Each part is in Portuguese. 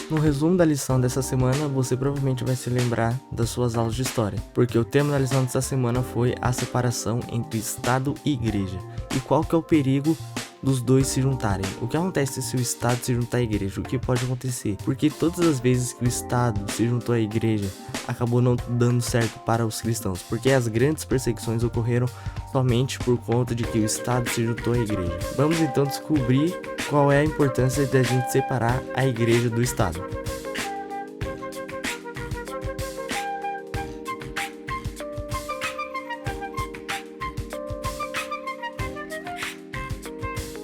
No resumo da lição dessa semana, você provavelmente vai se lembrar das suas aulas de história, porque o tema da lição dessa semana foi a separação entre Estado e Igreja. E qual que é o perigo dos dois se juntarem? O que acontece se o Estado se juntar à Igreja? O que pode acontecer? Porque todas as vezes que o Estado se juntou à Igreja, acabou não dando certo para os cristãos, porque as grandes perseguições ocorreram somente por conta de que o Estado se juntou à Igreja. Vamos então descobrir qual é a importância de a gente separar a Igreja do Estado.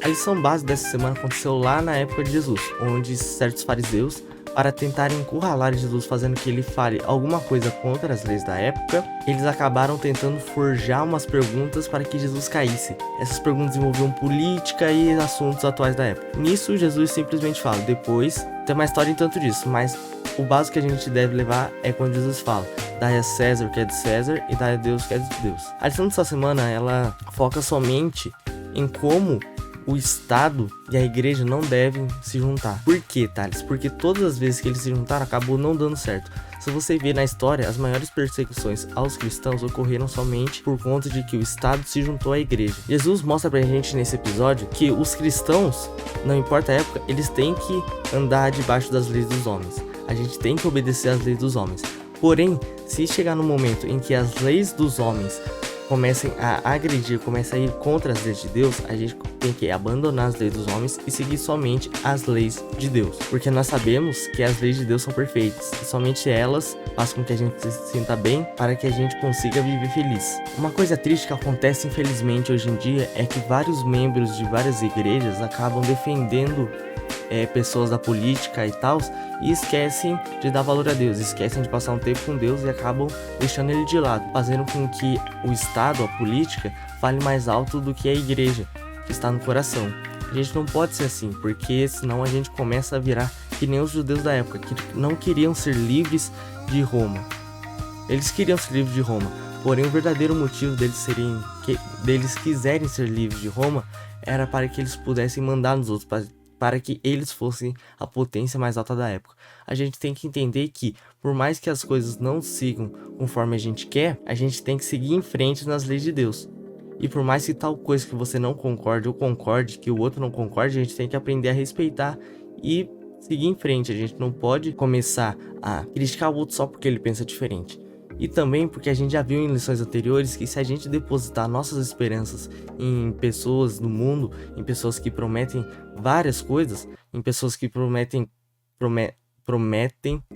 A lição base dessa semana aconteceu lá na época de Jesus, onde certos fariseus, para tentarem encurralar Jesus fazendo que ele fale alguma coisa contra as leis da época, eles acabaram tentando forjar umas perguntas para que Jesus caísse. Essas perguntas envolviam política e assuntos atuais da época. Nisso, Jesus simplesmente fala, depois tem uma história em tanto disso, mas o básico que a gente deve levar é quando Jesus fala, dai a César o que é de César e dai a Deus o que é de Deus. A lição dessa semana, ela foca somente em como o Estado e a Igreja não devem se juntar. Por quê, Thales? Porque todas as vezes que eles se juntaram, acabou não dando certo. Se você ver na história, as maiores perseguições aos cristãos ocorreram somente por conta de que o Estado se juntou à Igreja. Jesus mostra pra gente nesse episódio que os cristãos, não importa a época, eles têm que andar debaixo das leis dos homens. A gente tem que obedecer às leis dos homens. Porém, se chegar no momento em que as leis dos homens comecem a agredir, comecem a ir contra as leis de Deus, a gente tem que abandonar as leis dos homens e seguir somente as leis de Deus. Porque nós sabemos que as leis de Deus são perfeitas e somente elas fazem com que a gente se sinta bem para que a gente consiga viver feliz. Uma coisa triste que acontece infelizmente hoje em dia é que vários membros de várias igrejas acabam defendendo pessoas da política e tal, e esquecem de dar valor a Deus, esquecem de passar um tempo com Deus e acabam deixando ele de lado, fazendo com que o Estado, a política, fale mais alto do que a igreja, que está no coração. A gente não pode ser assim, porque senão a gente começa a virar que nem os judeus da época, que não queriam ser livres de Roma. Eles queriam ser livres de Roma, porém o verdadeiro motivo deles quiserem ser livres de Roma era para que eles pudessem mandar nos outros, para que eles fossem a potência mais alta da época. A gente tem que entender que, por mais que as coisas não sigam conforme a gente quer, a gente tem que seguir em frente nas leis de Deus. E por mais que tal coisa que você não concorde ou concorde, que o outro não concorde, a gente tem que aprender a respeitar e seguir em frente. A gente não pode começar a criticar o outro só porque ele pensa diferente. E também porque a gente já viu em lições anteriores que se a gente depositar nossas esperanças em pessoas no mundo, em pessoas que prometem várias coisas, em pessoas que prometem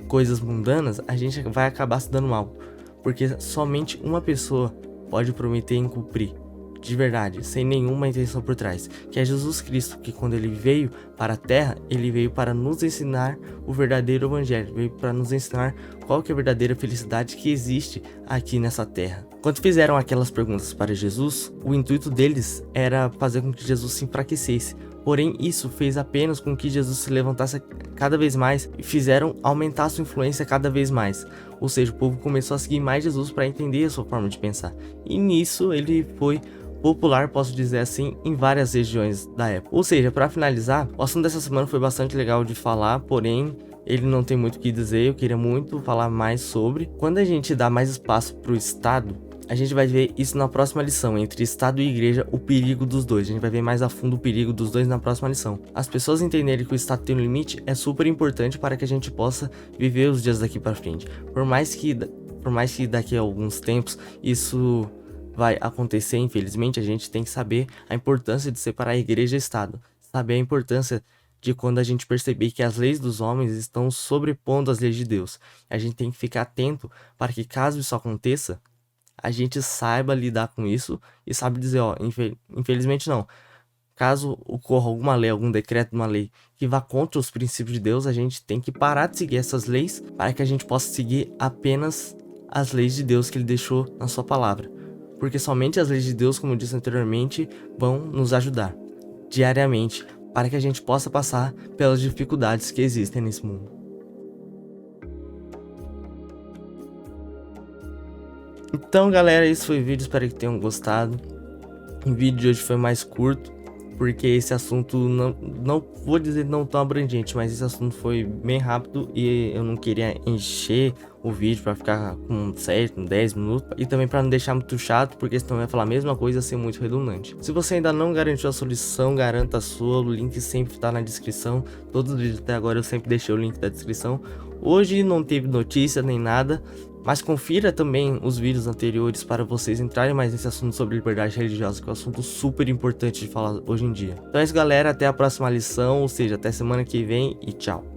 coisas mundanas, a gente vai acabar se dando mal. Porque somente uma pessoa pode prometer e cumprir, de verdade, sem nenhuma intenção por trás, que é Jesus Cristo, que quando ele veio para a Terra, ele veio para nos ensinar o verdadeiro Evangelho, veio para nos ensinar qual que é a verdadeira felicidade que existe aqui nessa Terra. Quando fizeram aquelas perguntas para Jesus, o intuito deles era fazer com que Jesus se enfraquecesse, porém isso fez apenas com que Jesus se levantasse cada vez mais e fizeram aumentar sua influência cada vez mais. Ou seja, o povo começou a seguir mais Jesus para entender a sua forma de pensar, e nisso ele foi popular, posso dizer assim, em várias regiões da época. Ou seja, para finalizar, o assunto dessa semana foi bastante legal de falar, porém ele não tem muito o que dizer, eu queria muito falar mais sobre. Quando a gente dá mais espaço para o Estado, a gente vai ver isso na próxima lição, entre Estado e Igreja, o perigo dos dois. A gente vai ver mais a fundo o perigo dos dois na próxima lição. As pessoas entenderem que o Estado tem um limite é super importante para que a gente possa viver os dias daqui para frente. Por mais que daqui a alguns tempos isso vai acontecer, infelizmente, a gente tem que saber a importância de separar a Igreja e Estado. Saber a importância de quando a gente perceber que as leis dos homens estão sobrepondo as leis de Deus. A gente tem que ficar atento para que, caso isso aconteça, a gente saiba lidar com isso e sabe dizer, infelizmente não. Caso ocorra alguma lei, algum decreto de uma lei que vá contra os princípios de Deus, a gente tem que parar de seguir essas leis para que a gente possa seguir apenas as leis de Deus que ele deixou na sua palavra. Porque somente as leis de Deus, como eu disse anteriormente, vão nos ajudar diariamente para que a gente possa passar pelas dificuldades que existem nesse mundo. Então, galera, esse foi o vídeo, espero que tenham gostado. O vídeo de hoje foi mais curto, porque esse assunto não vou dizer não tão abrangente, mas esse assunto foi bem rápido e eu não queria encher o vídeo para ficar com 7, 10 minutos e também para não deixar muito chato, porque senão vai falar a mesma coisa e ser muito redundante. Se você ainda não garantiu a sua lição, garanta a sua, o link sempre está na descrição. Todos os vídeos até agora eu sempre deixei o link da descrição. Hoje não teve notícia nem nada, mas confira também os vídeos anteriores para vocês entrarem mais nesse assunto sobre liberdade religiosa, que é um assunto super importante de falar hoje em dia. Então é isso, galera, até a próxima lição, ou seja, até semana que vem e tchau.